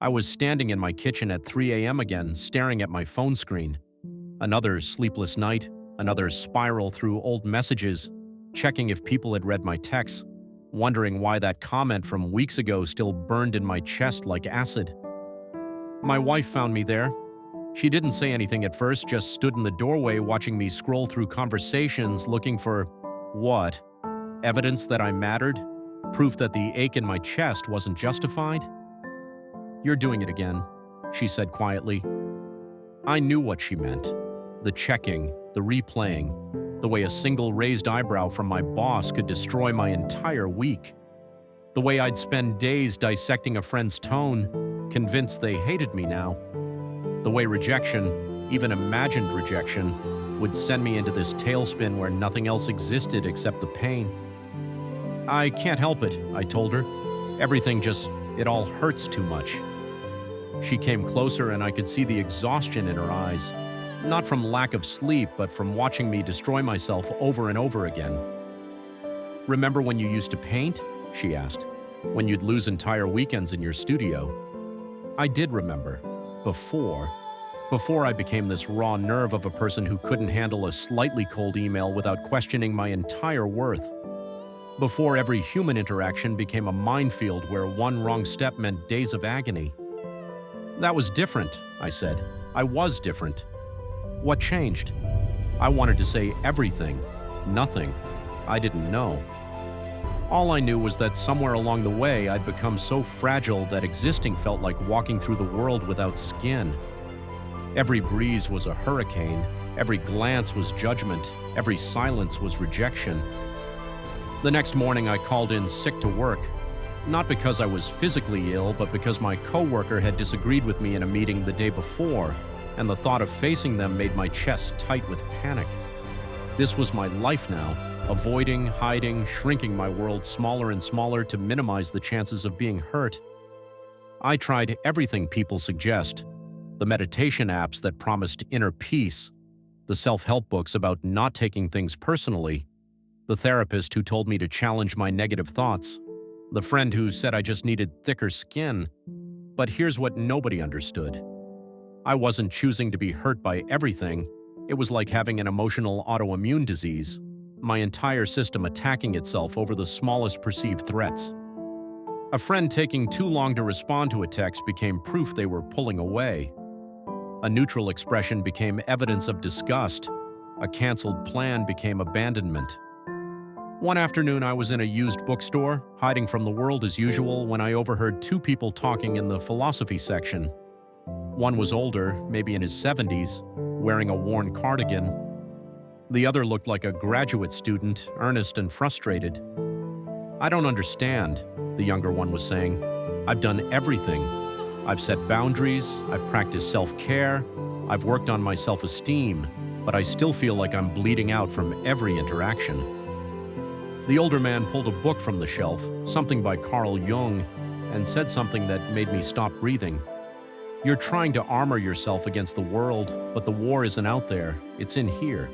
I was standing in my kitchen at 3 a.m. again, staring at my phone screen. Another sleepless night, another spiral through old messages, checking if people had read my texts, wondering why that comment from weeks ago still burned in my chest like acid. My wife found me there. She didn't say anything at first, just stood in the doorway watching me scroll through conversations looking for what? Evidence that I mattered? Proof that the ache in my chest wasn't justified? "You're doing it again," she said quietly. I knew what she meant. The checking, the replaying, the way a single raised eyebrow from my boss could destroy my entire week. The way I'd spend days dissecting a friend's tone, convinced they hated me now. The way rejection, even imagined rejection, would send me into this tailspin where nothing else existed except the pain. "I can't help it," I told her. It all hurts too much." She came closer and I could see the exhaustion in her eyes. Not from lack of sleep, but from watching me destroy myself over and over again. "Remember when you used to paint?" she asked. "When you'd lose entire weekends in your studio?" I did remember. Before I became this raw nerve of a person who couldn't handle a slightly cold email without questioning my entire worth. Before every human interaction became a minefield where one wrong step meant days of agony. "That was different," I said. "I was different." "What changed?" I wanted to say everything, nothing. I didn't know. All I knew was that somewhere along the way I'd become so fragile that existing felt like walking through the world without skin. Every breeze was a hurricane, every glance was judgment, every silence was rejection. The next morning I called in sick to work, not because I was physically ill, but because my coworker had disagreed with me in a meeting the day before, and the thought of facing them made my chest tight with panic. This was my life now, avoiding, hiding, shrinking my world smaller and smaller to minimize the chances of being hurt. I tried everything people suggest, the meditation apps that promised inner peace, the self-help books about not taking things personally, the therapist who told me to challenge my negative thoughts, the friend who said I just needed thicker skin. But here's what nobody understood. I wasn't choosing to be hurt by everything. It was like having an emotional autoimmune disease, my entire system attacking itself over the smallest perceived threats. A friend taking too long to respond to a text became proof they were pulling away. A neutral expression became evidence of disgust. A canceled plan became abandonment. One afternoon, I was in a used bookstore, hiding from the world as usual, when I overheard two people talking in the philosophy section. One was older, maybe in his 70s, wearing a worn cardigan. The other looked like a graduate student, earnest and frustrated. "I don't understand," the younger one was saying. "I've done everything. I've set boundaries, I've practiced self-care, I've worked on my self-esteem, but I still feel like I'm bleeding out from every interaction." The older man pulled a book from the shelf, something by Jung, and said something that made me stop breathing. "You're trying to armor yourself against the world, but the war isn't out there, it's in here."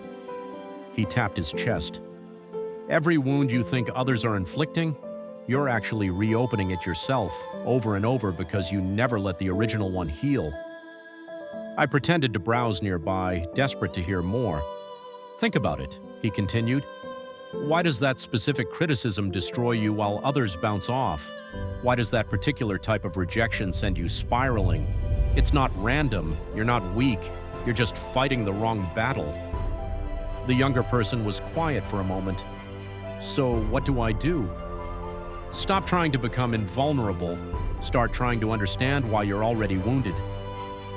He tapped his chest. "Every wound you think others are inflicting, you're actually reopening it yourself, over and over, because you never let the original one heal." I pretended to browse nearby, desperate to hear more. "Think about it," he continued. "Why does that specific criticism destroy you while others bounce off? Why does that particular type of rejection send you spiraling? It's not random, you're not weak, you're just fighting the wrong battle." The younger person was quiet for a moment. "So what do I do?" "Stop trying to become invulnerable. Start trying to understand why you're already wounded."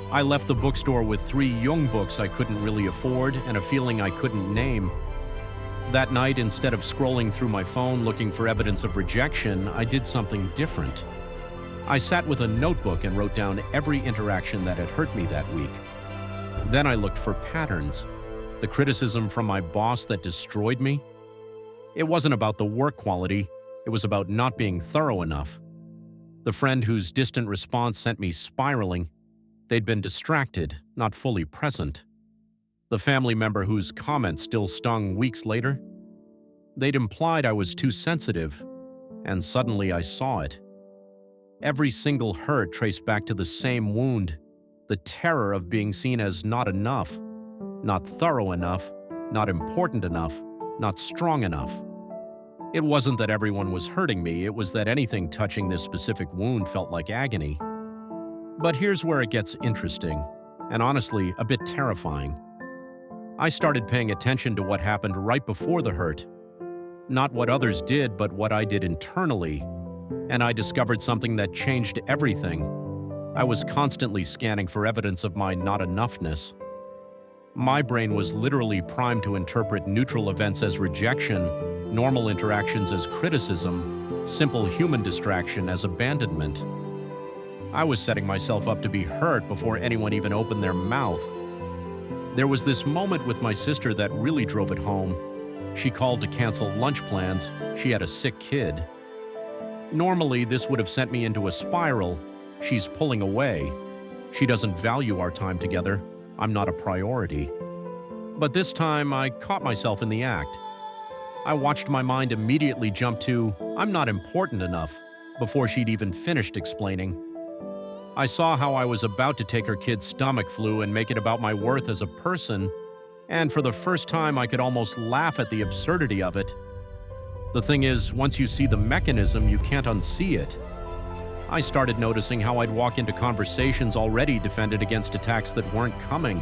I left the bookstore with 3 Jung books I couldn't really afford and a feeling I couldn't name. That night, instead of scrolling through my phone looking for evidence of rejection, I did something different. I sat with a notebook and wrote down every interaction that had hurt me that week. Then I looked for patterns. The criticism from my boss that destroyed me? It wasn't about the work quality, it was about not being thorough enough. The friend whose distant response sent me spiraling, they'd been distracted, not fully present. The family member whose comment still stung weeks later, they'd implied I was too sensitive, and suddenly I saw it. Every single hurt traced back to the same wound, the terror of being seen as not enough, not thorough enough, not important enough, not strong enough. It wasn't that everyone was hurting me, it was that anything touching this specific wound felt like agony. But here's where it gets interesting, and honestly, a bit terrifying. I started paying attention to what happened right before the hurt. Not what others did, but what I did internally. And I discovered something that changed everything. I was constantly scanning for evidence of my not enoughness. My brain was literally primed to interpret neutral events as rejection, normal interactions as criticism, simple human distraction as abandonment. I was setting myself up to be hurt before anyone even opened their mouth. There was this moment with my sister that really drove it home. She called to cancel lunch plans. She had a sick kid. Normally, this would have sent me into a spiral. She's pulling away. She doesn't value our time together. I'm not a priority. But this time, I caught myself in the act. I watched my mind immediately jump to, "I'm not important enough," before she'd even finished explaining. I saw how I was about to take her kid's stomach flu and make it about my worth as a person, and for the first time I could almost laugh at the absurdity of it. The thing is, once you see the mechanism, you can't unsee it. I started noticing how I'd walk into conversations already defended against attacks that weren't coming.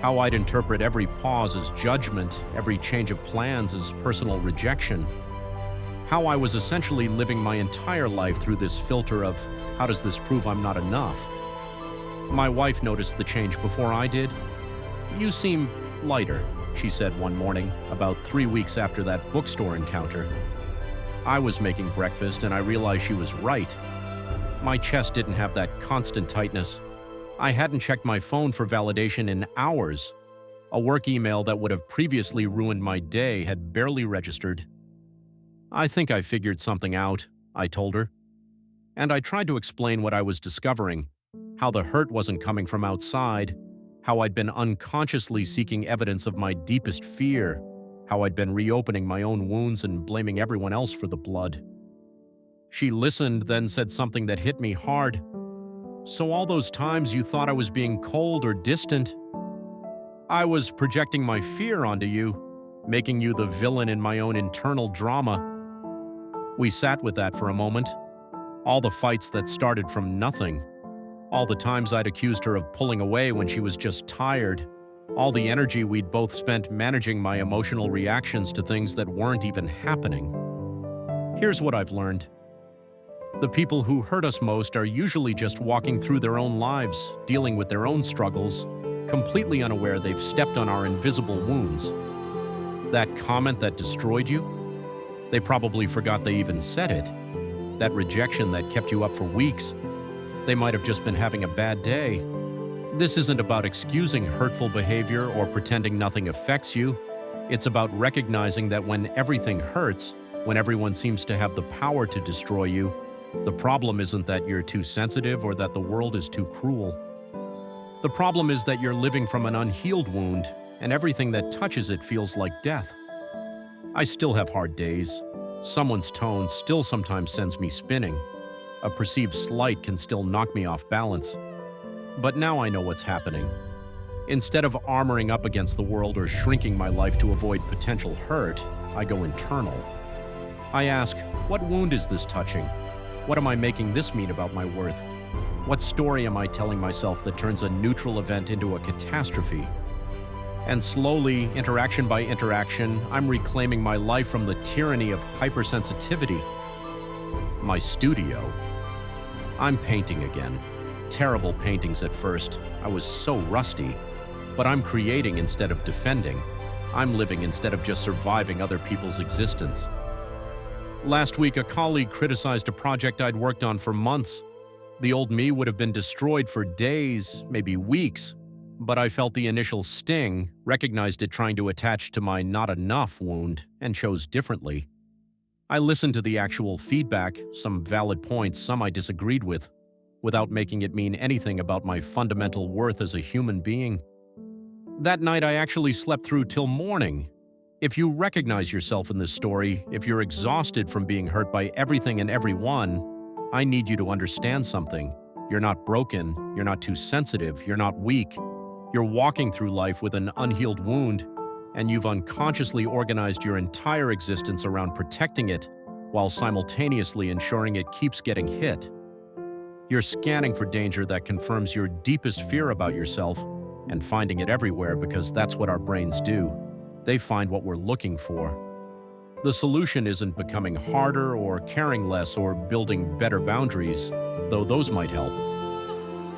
How I'd interpret every pause as judgment, every change of plans as personal rejection. How I was essentially living my entire life through this filter of, how does this prove I'm not enough? My wife noticed the change before I did. "You seem lighter," she said one morning, about 3 weeks after that bookstore encounter. I was making breakfast and I realized she was right. My chest didn't have that constant tightness. I hadn't checked my phone for validation in hours. A work email that would have previously ruined my day had barely registered. "I think I figured something out," I told her. And I tried to explain what I was discovering, how the hurt wasn't coming from outside, how I'd been unconsciously seeking evidence of my deepest fear, how I'd been reopening my own wounds and blaming everyone else for the blood. She listened, then said something that hit me hard. "So all those times you thought I was being cold or distant, I was projecting my fear onto you, making you the villain in my own internal drama." We sat with that for a moment. All the fights that started from nothing. All the times I'd accused her of pulling away when she was just tired. All the energy we'd both spent managing my emotional reactions to things that weren't even happening. Here's what I've learned. The people who hurt us most are usually just walking through their own lives, dealing with their own struggles, completely unaware they've stepped on our invisible wounds. That comment that destroyed you? They probably forgot they even said it. That rejection that kept you up for weeks? They might have just been having a bad day. This isn't about excusing hurtful behavior or pretending nothing affects you. It's about recognizing that when everything hurts, when everyone seems to have the power to destroy you, the problem isn't that you're too sensitive or that the world is too cruel. The problem is that you're living from an unhealed wound, and everything that touches it feels like death. I still have hard days. Someone's tone still sometimes sends me spinning. A perceived slight can still knock me off balance. But now I know what's happening. Instead of armoring up against the world or shrinking my life to avoid potential hurt, I go internal. I ask, what wound is this touching? What am I making this mean about my worth? What story am I telling myself that turns a neutral event into a catastrophe? And slowly, interaction by interaction, I'm reclaiming my life from the tyranny of hypersensitivity. My studio. I'm painting again. Terrible paintings at first. I was so rusty. But I'm creating instead of defending. I'm living instead of just surviving other people's existence. Last week, a colleague criticized a project I'd worked on for months. The old me would have been destroyed for days, maybe weeks. But I felt the initial sting, recognized it trying to attach to my not enough wound, and chose differently. I listened to the actual feedback, some valid points, some I disagreed with, without making it mean anything about my fundamental worth as a human being. That night I actually slept through till morning. If you recognize yourself in this story, if you're exhausted from being hurt by everything and everyone, I need you to understand something. You're not broken, you're not too sensitive, you're not weak. You're walking through life with an unhealed wound, and you've unconsciously organized your entire existence around protecting it while simultaneously ensuring it keeps getting hit. You're scanning for danger that confirms your deepest fear about yourself and finding it everywhere because that's what our brains do. They find what we're looking for. The solution isn't becoming harder or caring less or building better boundaries, though those might help.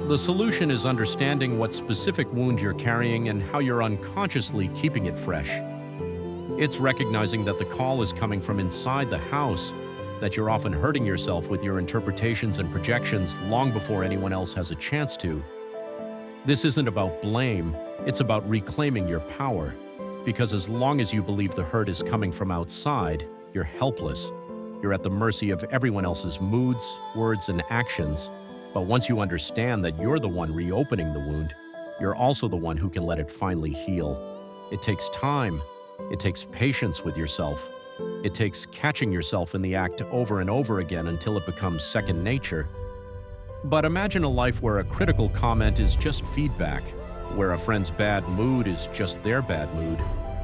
The solution is understanding what specific wound you're carrying and how you're unconsciously keeping it fresh. It's recognizing that the call is coming from inside the house, that you're often hurting yourself with your interpretations and projections long before anyone else has a chance to. This isn't about blame, it's about reclaiming your power. Because as long as you believe the hurt is coming from outside, you're helpless. You're at the mercy of everyone else's moods, words, and actions. But once you understand that you're the one reopening the wound, you're also the one who can let it finally heal. It takes time. It takes patience with yourself. It takes catching yourself in the act over and over again until it becomes second nature. But imagine a life where a critical comment is just feedback, where a friend's bad mood is just their bad mood,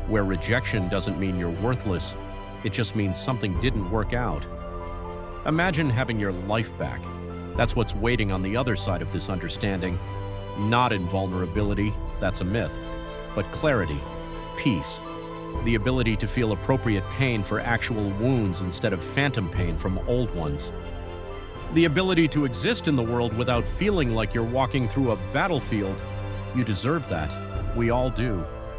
where rejection doesn't mean you're worthless, it just means something didn't work out. Imagine having your life back. That's what's waiting on the other side of this understanding. Not invulnerability, that's a myth, but clarity, peace, the ability to feel appropriate pain for actual wounds instead of phantom pain from old ones. The ability to exist in the world without feeling like you're walking through a battlefield. You deserve that. We all do.